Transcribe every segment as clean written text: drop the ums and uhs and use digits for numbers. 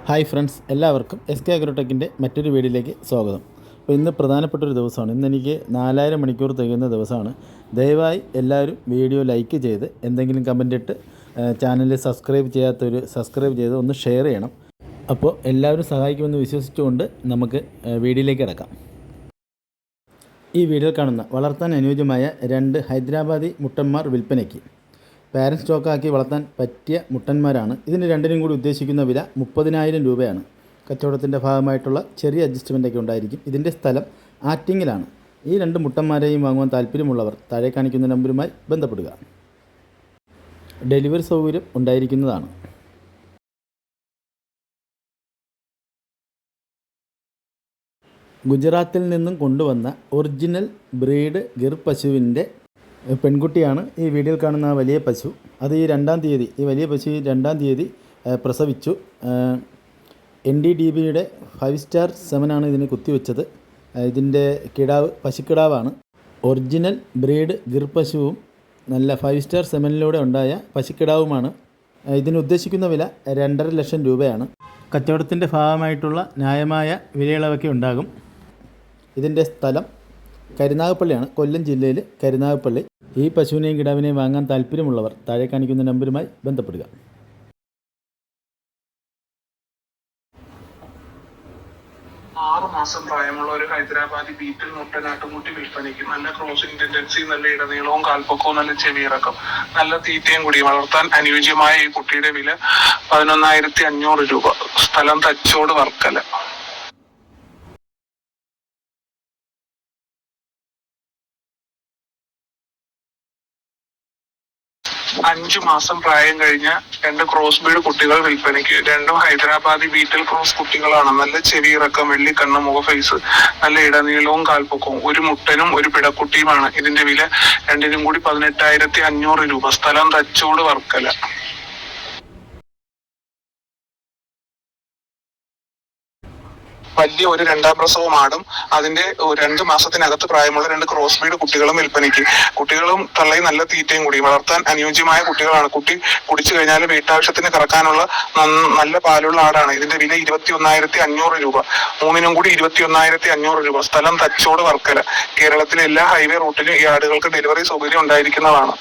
Hi friends, എല്ലാവർക്കും S K അഗ്രോടെക്കിൻ്റെ മറ്റൊരു വീഡിയോയിലേക്ക് സ്വാഗതം. അപ്പോൾ ഇന്ന് പ്രധാനപ്പെട്ടൊരു ദിവസമാണ്. ഇന്ന് എനിക്ക് 4000 മണിക്കൂർ തികയുന്ന ദിവസമാണ്. ദയവായി എല്ലാവരും വീഡിയോ ലൈക്ക് ചെയ്ത് എന്തെങ്കിലും കമൻ്റ് ഇട്ട് ചാനൽ സബ്സ്ക്രൈബ് ചെയ്യാത്തവർ സബ്സ്ക്രൈബ് ചെയ്ത് ഒന്ന് ഷെയർ ചെയ്യണം. അപ്പോൾ എല്ലാവരും സഹായിക്കുമെന്ന് വിശ്വസിച്ചുകൊണ്ട് നമുക്ക് വീഡിയോയിലേക്ക് കിടക്കാം. ഈ വീഡിയോയിൽ കാണുന്ന വളർത്താൻ അനുയോജ്യമായ 2 ഹൈദരാബാദി മുട്ടന്മാർ വിൽപ്പനയ്ക്ക്. പാരൻറ്റ് സ്റ്റോക്കാക്കി വളർത്താൻ പറ്റിയ മുട്ടന്മാരാണ്. ഇതിന് രണ്ടിനും കൂടി ഉദ്ദേശിക്കുന്ന വില 30,000 രൂപയാണ്. കച്ചവടത്തിൻ്റെ ഭാഗമായിട്ടുള്ള ചെറിയ അഡ്ജസ്റ്റ്മെൻറ്റൊക്കെ ഉണ്ടായിരിക്കും. ഇതിൻ്റെ സ്ഥലം ആറ്റിങ്ങിലാണ്. ഈ 2 മുട്ടന്മാരെയും വാങ്ങുവാൻ താല്പര്യമുള്ളവർ താഴെ കാണിക്കുന്ന നമ്പറുമായി ബന്ധപ്പെടുക. ഡെലിവറി സൗകര്യം ഉണ്ടായിരിക്കുന്നതാണ്. ഗുജറാത്തിൽ നിന്നും കൊണ്ടുവന്ന ഒറിജിനൽ ബ്രീഡ് ഗിർ പശുവിൻ്റെ പെൺകുട്ടിയാണ് ഈ വീഡിയോയിൽ കാണുന്ന വലിയ പശു. അത് ഈ 2-ാം തീയതി, ഈ വലിയ പശു 2-ാം തീയതി പ്രസവിച്ചു. NDDBയുടെ 5 സ്റ്റാർ സെമനാണ് ഇതിന് കുത്തിവെച്ചത്. ഇതിൻ്റെ പശുക്കിടാവാണ്. ഒറിജിനൽ ബ്രീഡ് ഗിർ പശുവും നല്ല 5 സ്റ്റാർ സെമനിലൂടെ ഉണ്ടായ പശുക്കിടാവുമാണ്. ഇതിന് ഉദ്ദേശിക്കുന്ന വില 2.5 ലക്ഷം രൂപയാണ്. കച്ചവടത്തിൻ്റെ ഭാഗമായിട്ടുള്ള ന്യായമായ വിലയിളവൊക്കെ ഉണ്ടാകും. ഇതിൻ്റെ സ്ഥലം കരുനാഗപ്പള്ളിയാണ്, കൊല്ലം ജില്ലയിൽ കരുനാഗപ്പള്ളി. ഈ പശുവിനെയും കിടാവിനെയും വാങ്ങാൻ താല്പര്യമുള്ളവർ താഴെ കാണിക്കുന്ന നമ്പറുമായി ബന്ധപ്പെടുക. മാസം പ്രായമുള്ള ഒരു ഹൈദരാബാദി ബീറ്റിൽ മുട്ടനാട്ടുമുട്ടി വിൽപ്പനയ്ക്ക്. നല്ല ക്രോസിംഗ് ടെൻഡൻസി, നല്ല ഇടനീളവും കാൽപ്പൊക്കവും, നല്ല ചെവിയിറക്കം, നല്ല തീറ്റയും കൂടി. വളർത്താൻ അനുയോജ്യമായ ഈ കുട്ടിയുടെ വില 11,500 രൂപ. സ്ഥലം തച്ചോട്, വർക്കല. അഞ്ചു മാസം പ്രായം കഴിഞ്ഞ 2 ക്രോസ് ബീഡ് കുട്ടികൾ വിൽപ്പനയ്ക്ക്. 2ഉം ഹൈദരാബാദി ബീറ്റൽ ക്രോസ് കുട്ടികളാണ്. നല്ല ചെവിയിറക്കം, വെള്ളിക്കണ്ണ്, മുഖഫേസ്, നല്ല ഇടനീളവും കാൽപ്പൊക്കവും. ഒരു മുട്ടനും ഒരു പിടക്കുട്ടിയുമാണ്. ഇതിന്റെ വില രണ്ടിനും കൂടി 18,500 രൂപ. സ്ഥലം തച്ചോട്, വർക്കല. വലിയ ഒരു 2-ാം പ്രസവം ആടും അതിന്റെ 2 മാസത്തിനകത്ത് പ്രായമുള്ള 2 ക്രോസ് ബീഡ് കുട്ടികളും വിൽപ്പനയ്ക്ക്. കുട്ടികളും തള്ളയും നല്ല തീറ്റയും കൂടി. വളർത്താൻ അനുയോജ്യമായ കുട്ടികളാണ്. കുട്ടി കുടിച്ചു കഴിഞ്ഞാൽ വീട്ടാവശ്യത്തിന് കറക്കാനുള്ള നല്ല പാലുള്ള ആടാണ്. ഇതിന്റെ വില 21,500 രൂപ. 3നും കൂടി 21,500 രൂപ. സ്ഥലം തച്ചോട്, വർക്കല. കേരളത്തിലെ എല്ലാ ഹൈവേ റൂട്ടിലും ഈ ആടുകൾക്ക് ഡെലിവറി സൗകര്യം ഉണ്ടായിരിക്കുന്നതാണ്.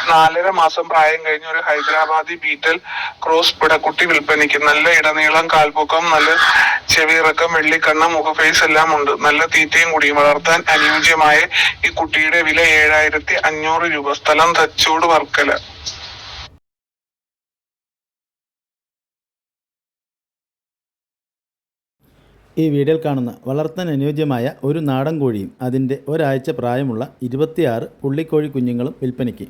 4.5 മാസം പ്രായം കഴിഞ്ഞ ഒരു ഹൈദരാബാദി ബീറ്റൽ ക്രോസ് പിടക്കുട്ടി വിൽപ്പനയ്ക്ക്. നല്ല ഇടനീളം, കാൽപ്പൊക്കം, നല്ല ചെവിയിറക്കം, വെള്ളിക്കണ്ണ്, മുഖഫേസ് എല്ലാം ഉണ്ട്. നല്ല തീറ്റയും കൂടി. വളർത്താൻ അനുയോജ്യമായ ഈ കുട്ടിയുടെ വില 7,500 രൂപ. സ്ഥലം തച്ചോട്, വർക്കല. ഈ വീഡിയോയിൽ കാണുന്ന വളർത്താൻ അനുയോജ്യമായ ഒരു നാടൻ കോഴിയും അതിൻ്റെ ഒരാഴ്ച പ്രായമുള്ള 26 പുള്ളിക്കോഴി കുഞ്ഞുങ്ങളും വിൽപ്പനയ്ക്ക്.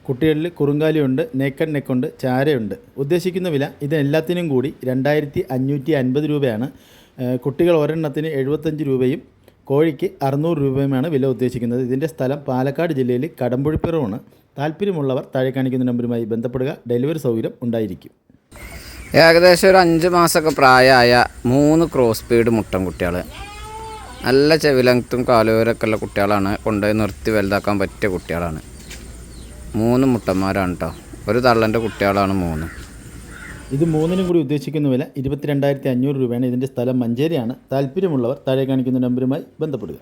കുട്ടികളിൽ കുറുങ്കാലിയുണ്ട്, നേക്കഡ് നെക്കുണ്ട്, ചാരയുണ്ട്. ഉദ്ദേശിക്കുന്ന വില ഇതിനെല്ലാത്തിനും കൂടി 2,550 രൂപയാണ്. കുട്ടികൾ ഒരെണ്ണത്തിന് 75 രൂപയും കോഴിക്ക് 600 രൂപയുമാണ് വില ഉദ്ദേശിക്കുന്നത്. ഇതിൻ്റെ സ്ഥലം പാലക്കാട് ജില്ലയിൽ കടമ്പുഴിപ്പുറമാണ്. താല്പര്യമുള്ളവർ താഴെ കാണിക്കുന്ന നമ്പറുമായി ബന്ധപ്പെടുക. ഡെലിവറി സൗകര്യം ഉണ്ടായിരിക്കും. ഏകദേശം ഒരു 5 മാസമൊക്കെ പ്രായമായ 3 ക്രോസ് ബീഡ് മുട്ടൻകുട്ടികൾ. നല്ല ചെവിലങ്ത്തും കാലുവരൊക്കെ ഉള്ള കുട്ടികളാണ്. കൊണ്ടുപോയി നിർത്തി വലുതാക്കാൻ പറ്റിയ കുട്ടികളാണ്. 3 മുട്ടന്മാരാണ് കേട്ടോ. ഒരു തള്ളൻ്റെ കുട്ടികളാണ് 3. ഇത് 3നും കൂടി ഉദ്ദേശിക്കുന്ന വില 22,500 രൂപയാണ്. ഇതിൻ്റെ സ്ഥലം മഞ്ചേരിയാണ്. താല്പര്യമുള്ളവർ താഴെ കാണിക്കുന്ന നമ്പറുമായി ബന്ധപ്പെടുക.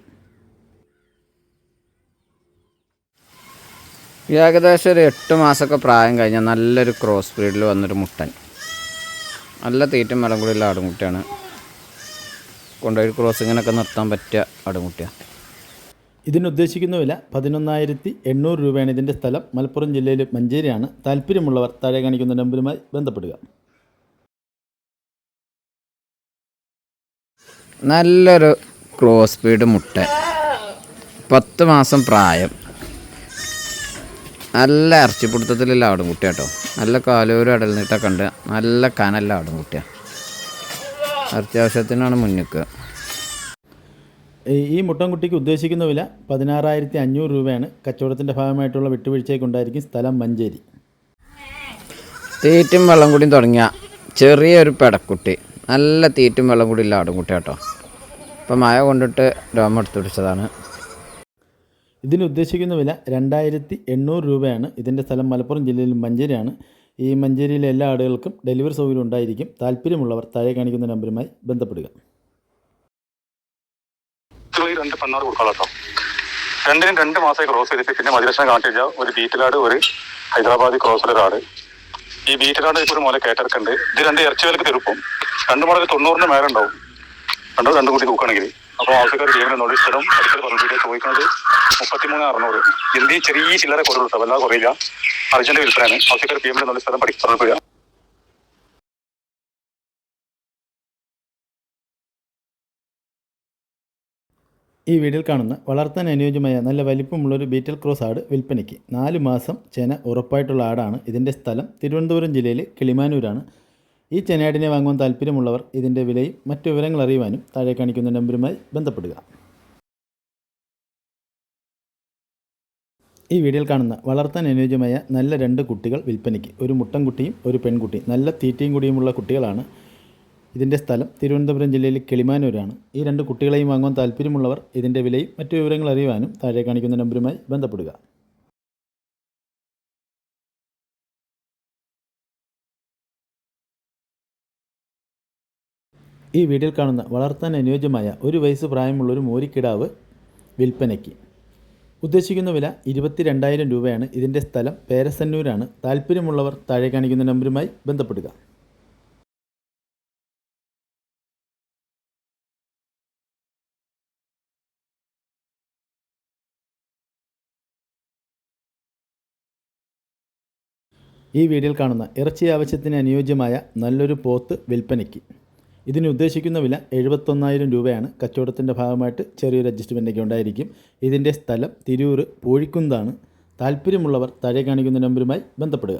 ഏകദേശം ഒരു 8 മാസമൊക്കെ പ്രായം കഴിഞ്ഞാൽ നല്ലൊരു ക്രോസ് ബ്രീഡിൽ വന്നൊരു മുട്ടൻ. നല്ല തീറ്റും വെള്ളം കൂടിയുള്ള ആടുംകുട്ടിയാണ്. കൊണ്ടുപോയി ക്രോസിങ്ങിനൊക്കെ നിർത്താൻ പറ്റിയ ആടുംകുട്ടിയാണ്. ഇതിനുദ്ദേശിക്കുന്ന വില 11,800 രൂപയാണ്. ഇതിൻ്റെ സ്ഥലം മലപ്പുറം ജില്ലയിൽ മഞ്ചേരിയാണ്. താല്പര്യമുള്ളവർ താഴെ കാണിക്കുന്ന നമ്പറുമായി ബന്ധപ്പെടുക. നല്ലൊരു ക്രോസ് ബീഡ് മുട്ടൻ, 10 മാസം പ്രായം. നല്ല ഇറച്ചിപ്പിടുത്തത്തിലുള്ള ആടുംകുട്ടി കേട്ടോ. നല്ല കാലൂരും അടൽനീട്ടൊക്കെ ഉണ്ട്. നല്ല കനല്ല ആടുംകുട്ടിയാണ്. അത്യാവശ്യത്തിനാണ് മുന്നിക്കുക. ഈ മുട്ടൻകുട്ടിക്ക് ഉദ്ദേശിക്കുന്ന വില 16,500 രൂപയാണ്. കച്ചവടത്തിൻ്റെ ഭാഗമായിട്ടുള്ള വിട്ടുവീഴ്ചയൊക്കെ ഉണ്ടായിരിക്കും. സ്ഥലം മഞ്ചേരി. തീറ്റും വെള്ളം കൂടിയും തുടങ്ങിയ ചെറിയൊരു പെടക്കുട്ടി. നല്ല തീറ്റും വെള്ളം കൂടിയുള്ള ആടുംകുട്ടി കേട്ടോ. ഇപ്പം മഴ കൊണ്ടിട്ട് രോമം എടുത്തു പിടിച്ചതാണ്. ഇതിന് ഉദ്ദേശിക്കുന്ന വില 2,800 രൂപയാണ്. ഇതിൻ്റെ സ്ഥലം മലപ്പുറം ജില്ലയിൽ മഞ്ചേരിയാണ്. ഈ മഞ്ചേരിയിലെ എല്ലാ ആടുകൾക്കും ഡെലിവറി സൗകര്യം ഉണ്ടായിരിക്കും. താല്പര്യമുള്ളവർ താഴെ കാണിക്കുന്ന നമ്പറുമായി ബന്ധപ്പെടുക. രണ്ട് പെണ്ണാട് കൊടുക്കാട്ടോ. രണ്ടിനും 2 മാസമായി ക്രോസ് ചെയ്തിട്ട് പിന്നെ മതിലക്ഷണം കാണിച്ച ഒരു ബീറ്റിലാട്, ഒരു ഹൈദരാബാദി ക്രോസിലൊരാട്. ഈ ബീറ്റിലാട് ഇപ്പോൾ ഒരു മുല കയറ്റിറക്കുന്നുണ്ട്. ഇത് 2 ഇറച്ചി വിലക്ക് തിരുപ്പും. 2 മുടക്ക് 90 മേലെ ഉണ്ടാവും. 2 കൂടി തൂക്കുകയാണെങ്കിൽ. അപ്പോൾ ആവശ്യക്കാർ ചെയ്യുന്നതിനോട് സ്ഥലം അടുത്ത പറഞ്ഞിട്ട് ചോദിക്കുന്നത് 33,600. എന്ത് ചെറിയ ചില്ലറ കുറവുള്ളൂ, വല്ലാതെ കുറയില്ല. അർജന്റ് വിൽപ്പനയാണ്. ആവശ്യക്കാർ ചെയ്യുന്നതിനോട് സ്ഥലം പഠിക്കുക. ഈ വീഡിയോയിൽ കാണുന്ന വളർത്താൻ അനുയോജ്യമായ നല്ല വലിപ്പമുള്ളൊരു ബീറ്റൽ ക്രോസ് ആട് വിൽപ്പനയ്ക്ക്. 4 മാസം ചെന ഉറപ്പായിട്ടുള്ള ആടാണ്. ഇതിൻ്റെ സ്ഥലം തിരുവനന്തപുരം ജില്ലയിലെ കിളിമാനൂരാണ്. ഈ ചെനയാടിനെ വാങ്ങുവാൻ താല്പര്യമുള്ളവർ ഇതിൻ്റെ വിലയും മറ്റു വിവരങ്ങൾ അറിയുവാനും താഴെ കാണിക്കുന്ന നമ്പറുമായി ബന്ധപ്പെടുക. ഈ വീഡിയോയിൽ കാണുന്ന വളർത്താൻ അനുയോജ്യമായ നല്ല 2 കുട്ടികൾ വിൽപ്പനയ്ക്ക്. ഒരു മുട്ടൻകുട്ടിയും ഒരു പെൺകുട്ടിയും. നല്ല തീറ്റയും കൂടിയുമുള്ള കുട്ടികളാണ്. ഇതിൻ്റെ സ്ഥലം തിരുവനന്തപുരം ജില്ലയിലെ കിളിമാനൂരാണ്. ഈ 2 കുട്ടികളെയും വാങ്ങുവാൻ താല്പര്യമുള്ളവർ ഇതിൻ്റെ വിലയും മറ്റു വിവരങ്ങൾ അറിയുവാനും താഴെ കാണിക്കുന്ന നമ്പറുമായി ബന്ധപ്പെടുക. ഈ വീഡിയോയിൽ കാണുന്ന വളർത്താൻ അനുയോജ്യമായ 1 വയസ്സ് പ്രായമുള്ളൊരു മോരിക്കിടാവ് വിൽപ്പനയ്ക്ക്. ഉദ്ദേശിക്കുന്ന വില 22,000 രൂപയാണ്. ഇതിൻ്റെ സ്ഥലം പേരസന്നൂരാണ്. താല്പര്യമുള്ളവർ താഴെ കാണിക്കുന്ന നമ്പറുമായി ബന്ധപ്പെടുക. ഈ വീഡിയോയിൽ കാണുന്ന ഇറച്ചി ആവശ്യത്തിന് അനുയോജ്യമായ നല്ലൊരു പോത്ത് വിൽപ്പനയ്ക്ക്. ഇതിന് ഉദ്ദേശിക്കുന്ന വില 71,000 രൂപയാണ്. കച്ചവടത്തിൻ്റെ ഭാഗമായിട്ട് ചെറിയൊരു അഡ്ജസ്റ്റ്മെൻറ്റൊക്കെ ഉണ്ടായിരിക്കും. ഇതിൻ്റെ സ്ഥലം തിരൂർ പൂഴിക്കുന്താണ്. താല്പര്യമുള്ളവർ താഴെ കാണിക്കുന്ന നമ്പറുമായി ബന്ധപ്പെടുക.